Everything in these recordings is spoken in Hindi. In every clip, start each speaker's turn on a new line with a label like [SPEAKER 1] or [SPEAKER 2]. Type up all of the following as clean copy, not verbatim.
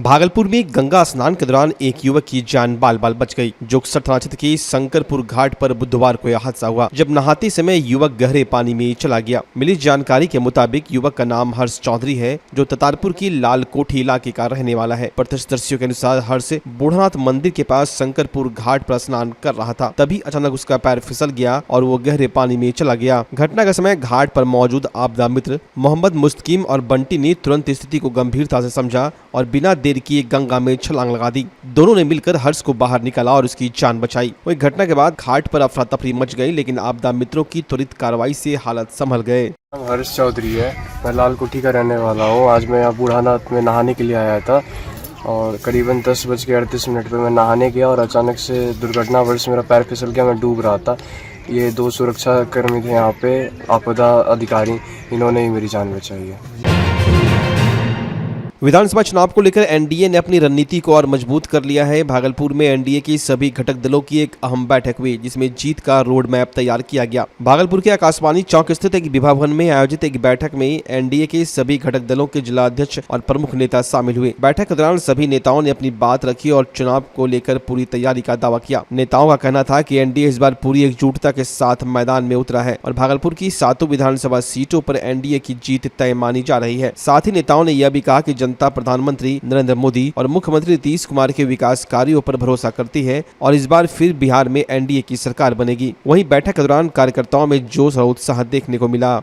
[SPEAKER 1] भागलपुर में गंगा स्नान के दौरान एक युवक की जान बाल बाल बच गई। जोगसर थाना क्षेत्र के शंकरपुर घाट पर बुधवार को यह हादसा हुआ, जब नहाते समय युवक गहरे पानी में चला गया। मिली जानकारी के मुताबिक युवक का नाम हर्ष चौधरी है, जो ततारपुर की लाल कोठी इलाके का रहने वाला है। प्रत्यक्षदर्शियों के अनुसार हर्ष बूढ़ानाथ मंदिर के पास शंकरपुर घाट पर स्नान कर रहा था, तभी अचानक उसका पैर फिसल गया और वो गहरे पानी में चला गया। घटना के समय घाट पर मौजूद आपदा मित्र मोहम्मद मुस्तकीम और बंटी ने तुरंत स्थिति को गंभीरता से समझा और बिना देर किए गंगा में छलांग लगा दी। दोनों ने मिलकर हर्ष को बाहर निकाला और उसकी जान बचाई। वही घटना के बाद घाट पर अफरा तफरी मच गई, लेकिन आपदा मित्रों की त्वरित कार्रवाई से हालत संभल गए।
[SPEAKER 2] हर्ष चौधरी है, मैं लाल कोठी का रहने वाला हूँ। आज मैं यहाँ बूढ़ानाथ में नहाने के लिए आया था और करीबन 10:38 पे मैं नहाने गया और अचानक से दुर्घटनावश मेरा पैर फिसल गया। मैं डूब रहा था। ये 2 सुरक्षा कर्मी थे यहाँ पे, आपदा अधिकारी, इन्होंने ही मेरी जान बचाई है।
[SPEAKER 1] विधानसभा चुनाव को लेकर एनडीए ने अपनी रणनीति को और मजबूत कर लिया है। भागलपुर में एनडीए की सभी घटक दलों की एक अहम बैठक हुई, जिसमें जीत का रोड मैप तैयार किया गया। भागलपुर के आकाशवाणी चौक स्थित एक विभा भवन में आयोजित एक बैठक में एनडीए के सभी घटक दलों के जिला अध्यक्ष और प्रमुख नेता शामिल हुए। बैठक के दौरान सभी नेताओं ने अपनी बात रखी और चुनाव को लेकर पूरी तैयारी का दावा किया। नेताओं का कहना था कि एनडीए इस बार पूरी एकजुटता के साथ मैदान में उतरा है और भागलपुर की 7 विधानसभा सीटों पर एनडीए की जीत तय मानी जा रही है। साथ ही नेताओं ने यह भी कहा कि जनता प्रधानमंत्री नरेंद्र मोदी और मुख्यमंत्री नीतीश कुमार के विकास कार्यों पर भरोसा करती है और इस बार फिर बिहार में एनडीए की सरकार बनेगी। वहीं बैठक के दौरान कार्यकर्ताओं में जोश और उत्साह देखने को मिला।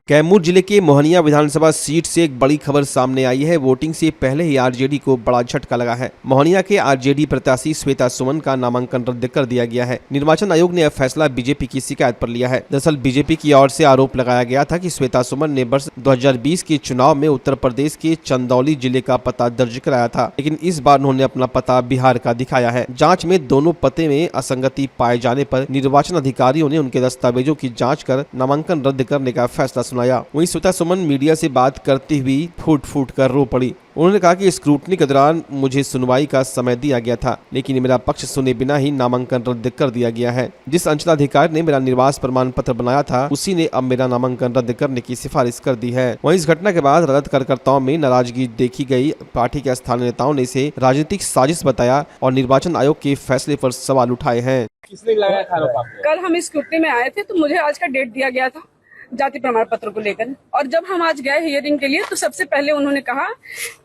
[SPEAKER 1] कैमूर जिले के मोहनिया विधानसभा सीट से एक बड़ी खबर सामने आई है। वोटिंग से पहले ही आरजेडी को बड़ा झटका लगा है। मोहनिया के आरजेडी प्रत्याशी श्वेता सुमन का नामांकन रद्द कर दिया गया है। निर्वाचन आयोग ने यह फैसला बीजेपी की शिकायत पर लिया है। दरअसल बीजेपी की ओर से आरोप लगाया गया था कि श्वेता सुमन ने वर्ष 2020 के चुनाव में उत्तर प्रदेश के चंदौली जिले का पता दर्ज कराया था, लेकिन इस बार उन्होंने अपना पता बिहार का दिखाया है। जाँच में दोनों पते में असंगति पाए जाने पर निर्वाचन अधिकारियों ने उनके दस्तावेजों की जाँच कर नामांकन रद्द करने का फैसला सुनाया। वहीं श्वेता सुमन मीडिया से बात करती हुई फूट फूट कर रो पड़ी। उन्होंने कहा कि स्क्रूटनी के दौरान मुझे सुनवाई का समय दिया गया था, लेकिन मेरा पक्ष सुने बिना ही नामांकन रद्द कर दिया गया है। जिस अंचलाधिकारी ने मेरा निवास प्रमाण पत्र बनाया था, उसी ने अब मेरा नामांकन रद्द करने की सिफारिश कर दी है। वहीं इस घटना के बाद राजद कार्यकर्ताओं में नाराजगी देखी गई। पार्टी के स्थानीय नेताओं ने इसे राजनीतिक साजिश बताया और निर्वाचन आयोग के फैसले पर सवाल उठाए हैं।
[SPEAKER 3] कल हम स्क्रूटनी में आए थे तो मुझे आज का डेट दिया गया था जाति प्रमाण पत्र को लेकर, और जब हम आज गए हियरिंग के लिए तो सबसे पहले उन्होंने कहा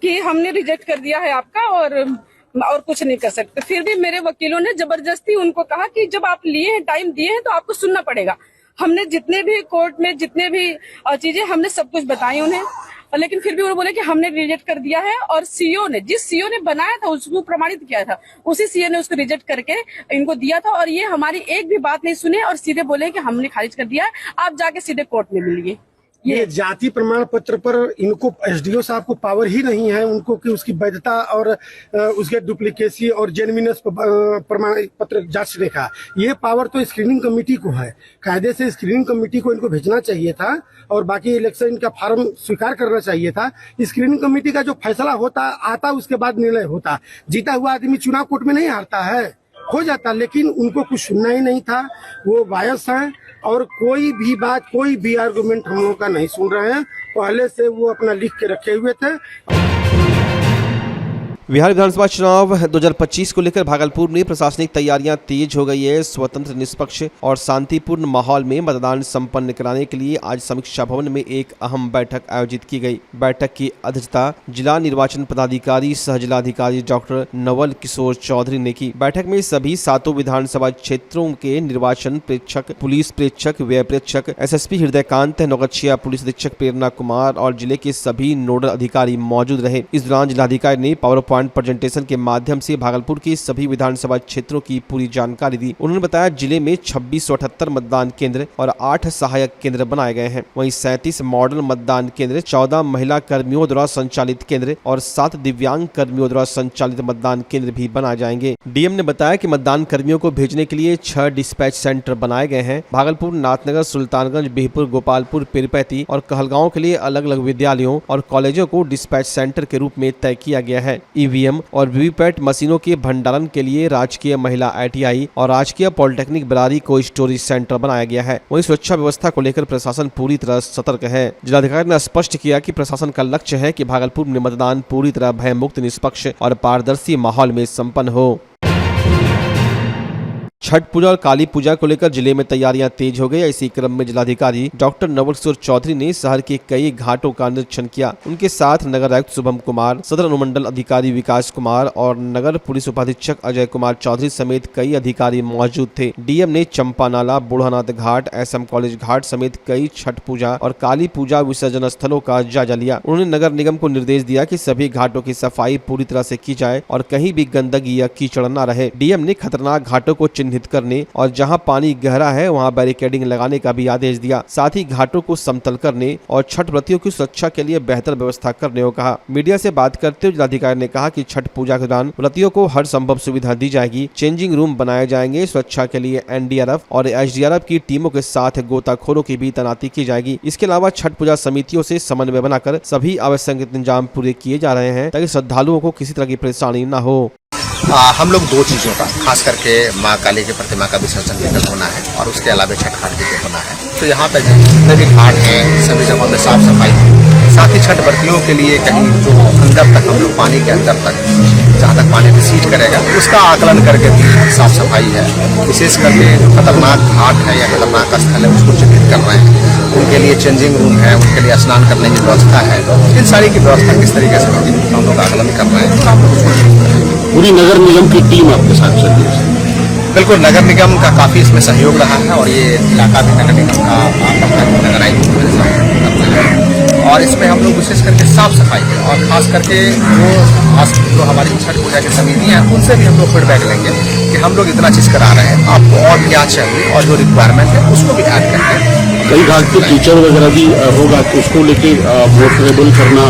[SPEAKER 3] कि हमने रिजेक्ट कर दिया है आपका और कुछ नहीं कर सकते। फिर भी मेरे वकीलों ने जबरदस्ती उनको कहा कि जब आप लिए हैं, टाइम दिए हैं, तो आपको सुनना पड़ेगा। हमने जितने भी कोर्ट में जितने भी चीजें हमने सब कुछ बताई उन्हें, लेकिन फिर भी उन्होंने बोले कि हमने रिजेक्ट कर दिया है। और सीओ ने, जिस सीओ ने बनाया था उसको प्रमाणित किया था, उसी सीओ ने उसको रिजेक्ट करके इनको दिया था। और ये हमारी एक भी बात नहीं सुने और सीधे बोले कि हमने खारिज कर दिया है, आप जाके सीधे कोर्ट में मिलिए।
[SPEAKER 4] ये जाति प्रमाण पत्र पर इनको एसडीओ साहब को पावर ही नहीं है उनको कि उसकी वैधता और उसके डुप्लीकेसी और जेन्युइननेस प्रमाण पत्र जांचने का। ये पावर तो स्क्रीनिंग कमेटी को है। कायदे से स्क्रीनिंग कमेटी को इनको भेजना चाहिए था और बाकी इलेक्शन का फॉर्म स्वीकार करना चाहिए था। स्क्रीनिंग कमेटी का जो फैसला होता आता उसके बाद निर्णय होता। जीता हुआ आदमी चुनाव कोर्ट में नहीं हारता है, हो जाता, लेकिन उनको कुछ सुनना ही नहीं था। वो बायस है और कोई भी बात, कोई भी आर्गुमेंट हम लोगों का नहीं सुन रहे हैं। पहले से वो अपना लिख के रखे हुए थे।
[SPEAKER 1] बिहार विधानसभा चुनाव 2025 को लेकर भागलपुर में प्रशासनिक तैयारियां तेज हो गई है। स्वतंत्र, निष्पक्ष और शांतिपूर्ण माहौल में मतदान संपन्न कराने के लिए आज समीक्षा भवन में एक अहम बैठक आयोजित की गई। बैठक की अध्यक्षता जिला निर्वाचन पदाधिकारी सह जिलाधिकारी डॉक्टर नवल किशोर चौधरी ने की। बैठक में सभी 7 विधानसभा क्षेत्रों के निर्वाचन प्रेक्षक, पुलिस प्रेक्षक, व्यय प्रेक्षक, एसएसपी हृदयकांत, नौगछिया पुलिस अधीक्षक प्रेरणा कुमार और जिले के सभी नोडल अधिकारी मौजूद रहे। इस दौरान जिलाधिकारी ने पावर प्रेजेंटेशन के माध्यम से भागलपुर के सभी विधानसभा क्षेत्रों की पूरी जानकारी दी। उन्होंने बताया जिले में 2678 मतदान केंद्र और 8 सहायक केंद्र बनाए गए हैं। वहीं 37 मॉडल मतदान केंद्र, 14 महिला कर्मियों द्वारा संचालित केंद्र और 7 दिव्यांग कर्मियों द्वारा संचालित मतदान केंद्र भी बनाए जाएंगे। डीएम ने बताया कि मतदान कर्मियों को भेजने के लिए 6 डिस्पैच सेंटर बनाए गए हैं। भागलपुर, नाथनगर, सुल्तानगंज, बिहपुर, गोपालपुर, पीरपैती और कहलगांव के लिए अलग अलग विद्यालयों और कॉलेजों को डिस्पैच सेंटर के रूप में तय किया गया है। ईवीएम और वीवीपैट मशीनों के भंडारण के लिए राजकीय महिला ITI और राजकीय पॉलिटेक्निक बरारी को स्टोरेज सेंटर बनाया गया है। वहीं सुरक्षा व्यवस्था को लेकर प्रशासन पूरी तरह सतर्क है। जिलाधिकारी ने स्पष्ट किया कि प्रशासन का लक्ष्य है कि भागलपुर में मतदान पूरी तरह भयमुक्त, निष्पक्ष और पारदर्शी माहौल में संपन्न हो। छठ पूजा और काली पूजा को लेकर जिले में तैयारियां तेज हो गई। इसी क्रम में जिलाधिकारी डॉक्टर नवल किशोर चौधरी ने शहर के कई घाटों का निरीक्षण किया। उनके साथ नगर आयुक्त शुभम कुमार, सदर अनुमंडल अधिकारी विकास कुमार और नगर पुलिस उपाधीक्षक अजय कुमार चौधरी समेत कई अधिकारी मौजूद थे। डीएम ने चंपा नाला, बूढ़ानाथ घाट, SM कॉलेज घाट समेत कई छठ पूजा और काली पूजा विसर्जन स्थलों का जायजा लिया। उन्होंने नगर निगम को निर्देश दिया कि सभी घाटों की सफाई पूरी तरह से की जाए और कहीं भी गंदगी या कीचड़ न रहे। डीएम ने खतरनाक घाटों को चिन्हित करने और जहां पानी गहरा है वहां बैरिकेडिंग लगाने का भी आदेश दिया। साथ ही घाटों को समतल करने और छठ व्रतियों की सुरक्षा के लिए बेहतर व्यवस्था करने को कहा। मीडिया से बात करते हुए जिलाधिकारी ने कहा कि छठ पूजा के दौरान व्रतियों को हर संभव सुविधा दी जाएगी। चेंजिंग रूम बनाए जाएंगे। सुरक्षा के लिए NDRF और SDRF की टीमों के साथ गोताखोरों की भी तैनाती की जाएगी। इसके अलावा छठ पूजा समितियों से समन्वय बनाकर सभी आवश्यक इंतजाम पूरे किए जा रहे हैं ताकि श्रद्धालुओं को किसी तरह की परेशानी न हो।
[SPEAKER 5] हम लोग दो चीज़ों का, खास करके माँ काली की प्रतिमा का विसर्जन भी होना है और उसके अलावा छठ घाट भी होना है। तो यहाँ पे जितने भी घाट हैं सभी जगहों में साफ सफाई, साथ ही छठ व्रतियों के लिए कहीं जो अंदर तक हम लोग पानी के अंदर तक जहाँ तक पानी रिसीव करेगा उसका आकलन करके भी साफ सफाई है। विशेष करके जो खतरनाक घाट है या खतरनाक स्थल है उसको चिन्हित कर रहे हैं। उनके लिए चेंजिंग रूम है, उनके लिए स्नान करने की व्यवस्था है। इन सारी की व्यवस्था किस तरीके से होगी हम लोग आकलन कर रहे हैं।
[SPEAKER 6] पूरी नगर निगम की टीम आपके साथ चल रही है?
[SPEAKER 5] बिल्कुल, नगर निगम का काफ़ी इसमें सहयोग रहा है और ये इलाका भी नगर निगम का नगर आयुक्त की वजह से और इसमें हम लोग विशेष करके साफ सफाई है और खास करके जो हमारी छठ पूजा की समिति है उनसे भी हम लोग फीडबैक लेंगे कि हम लोग इतना चीज़ करा रहे हैं, आपको और क्या चाहिए और जो रिक्वायरमेंट है उसको भी ऐड करके।
[SPEAKER 6] कई घाट पे कीचड़ वगैरह भी होगा तो उसको लेके मोटरेबल करना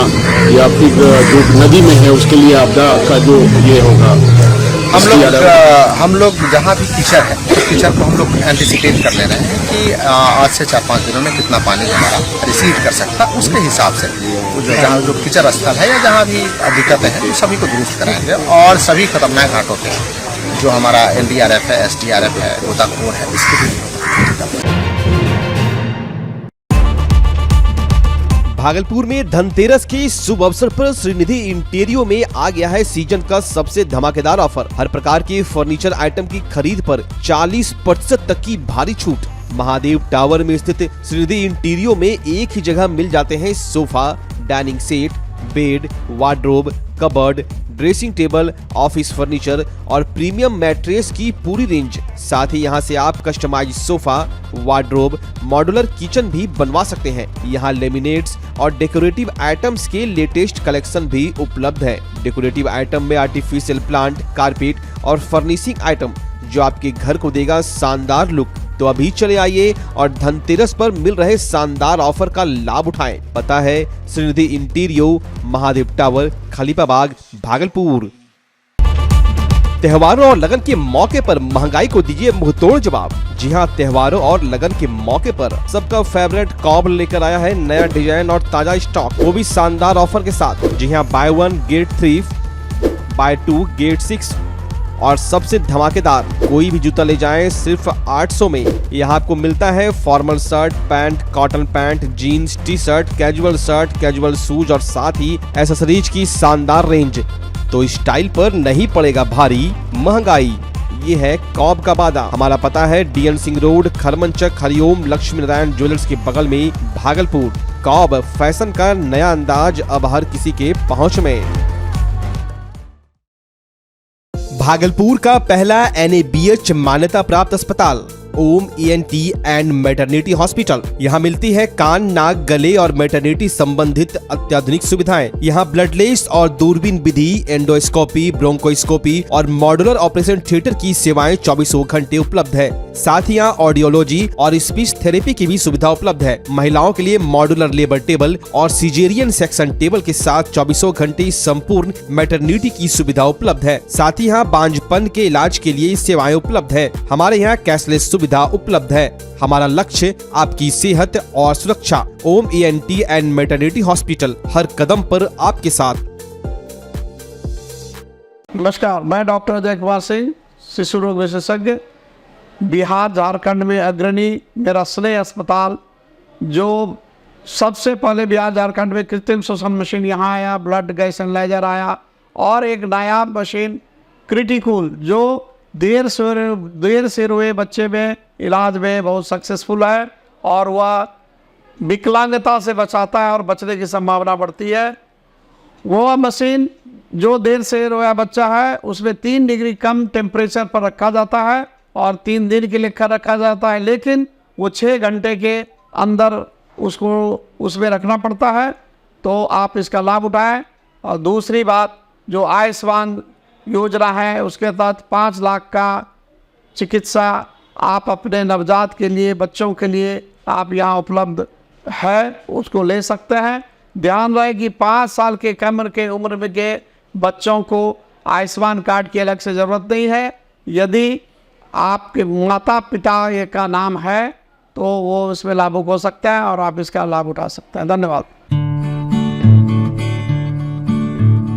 [SPEAKER 6] या फिर जो नदी में है उसके लिए आपदा का जो ये होगा
[SPEAKER 5] हम लोग जहाँ भी कीचड़ है तो कीचड़ को हम लोग एंटिसिपेट कर ले रहे हैं कि आज से 4-5 दिनों में कितना पानी हमारा रिसीव कर सकता है। उसके हिसाब से जहाँ जो कीचड़ स्थल है या जहाँ भी दिक्कतें हैं तो सभी को दुरुस्त कराएंगे और सभी खतरनाक घाटों पे जो हमारा NDRF है, SDRF है, गोताखोर है, इसके भी।
[SPEAKER 1] भागलपुर में धनतेरस के शुभ अवसर पर श्रीनिधि इंटीरियो में आ गया है सीजन का सबसे धमाकेदार ऑफर। हर प्रकार के फर्नीचर आइटम की खरीद पर 40% तक की भारी छूट। महादेव टावर में स्थित श्रीनिधि इंटीरियो में एक ही जगह मिल जाते हैं sofa, dining set, bed, wardrobe, cupboard, dressing table, office furniture और प्रीमियम मैट्रेस की पूरी रेंज। साथ ही यहां से आप customise sofa, wardrobe, modular kitchen भी बनवा सकते हैं। यहां लेमिनेट्स और डेकोरेटिव आइटम्स के लेटेस्ट कलेक्शन भी उपलब्ध है। डेकोरेटिव आइटम में आर्टिफिशियल प्लांट, कारपेट और फर्निशिंग आइटम जो आपके घर को देगा शानदार लुक। तो अभी चले आइए और धनतेरस पर मिल रहे शानदार ऑफर का लाभ उठाएं। पता है श्रीनिधि इंटीरियो, महादेव टावर, खलीफाबाग, भागलपुर। त्योहारों और लगन के मौके पर महंगाई को दीजिए मुंहतोड़ जवाब। जी हां, त्योहारों और लगन के मौके पर सबका फेवरेट कॉब लेकर आया है नया डिजाइन और ताजा स्टॉक, वो भी शानदार ऑफर के साथ। जी हां, बाय 1 गेट 3, बाय 2 गेट 6 और सबसे धमाकेदार, कोई भी जूता ले जाएं सिर्फ 800 में। यहाँ आपको मिलता है formal shirt, pant, cotton pant, jeans, T shirt, casual shoes और साथ ही एक्सेसरीज की शानदार रेंज। तो स्टाइल पर नहीं पड़ेगा भारी महंगाई। ये है कॉब का वादा। हमारा पता है DN Singh road, Kharmanchak, Hariom Lakshmi Narayan jewellers के बगल में, भागलपुर। कॉब फैशन का नया अंदाज अब हर किसी के पहुंच में। भागलपुर का पहला NABH मान्यता प्राप्त अस्पताल ओम ENT एंड मैटरनिटी हॉस्पिटल। यहाँ मिलती है कान, नाक, गले और मैटरनिटी संबंधित अत्याधुनिक सुविधाएं। यहाँ ब्लडलेस और दूरबीन विधि, एंडोस्कोपी, ब्रोंकोस्कोपी और मॉड्यूलर ऑपरेशन थिएटर की सेवाएं 24 घंटे उपलब्ध है। साथ ही यहाँ ऑडियोलॉजी और स्पीच थेरेपी की भी सुविधा उपलब्ध है। महिलाओं के लिए मॉड्यूलर लेबर टेबल और सिजेरियन सेक्शन टेबल के साथ 24 घंटे संपूर्ण मैटरनिटी की सुविधा उपलब्ध है। साथ ही यहाँ बांझपन के इलाज के लिए सेवाएं उपलब्ध है। हमारे यहाँ कैशलेस सुविधा उपलब्ध है। हमारा लक्ष्य आपकी सेहत और सुरक्षा। ओम ENT एंड मैटरनिटी हॉस्पिटल, हर कदम पर आपके साथ।
[SPEAKER 7] नमस्कार, मैं डॉक्टर अजय कुमार सिंह, शिशु रोग विशेषज्ञ, बिहार झारखंड में अग्रणी मेरा स्नेह अस्पताल, जो सबसे पहले बिहार झारखंड में कृत्रिम श्वसन मशीन यहाँ आया, ब्लड गैस एनालाइजर आया, और एक नायाब मशीन क्रिटिकल जो देर से रोए बच्चे में इलाज में बहुत सक्सेसफुल है, और वह विकलांगता से बचाता है और बचने की संभावना बढ़ती है। वो मशीन जो देर से रोया बच्चा है उसमें 3 डिग्री कम टेम्परेचर पर रखा जाता है और 3 दिन के लिए रखा जाता है, लेकिन वो 6 घंटे के अंदर उसको उसमें रखना पड़ता है। तो आप इसका लाभ उठाएं। और दूसरी बात, जो आयुष्मान योजना है उसके तहत 5 लाख का चिकित्सा आप अपने नवजात के लिए, बच्चों के लिए आप यहाँ उपलब्ध है, उसको ले सकते हैं। ध्यान रहे कि 5 साल के कम के उम्र में के बच्चों को आयुष्मान कार्ड की अलग से ज़रूरत नहीं है। यदि आपके माता पिता का नाम है तो वो इसमें लाभुक हो सकता है और आप इसका लाभ उठा सकते हैं। धन्यवाद।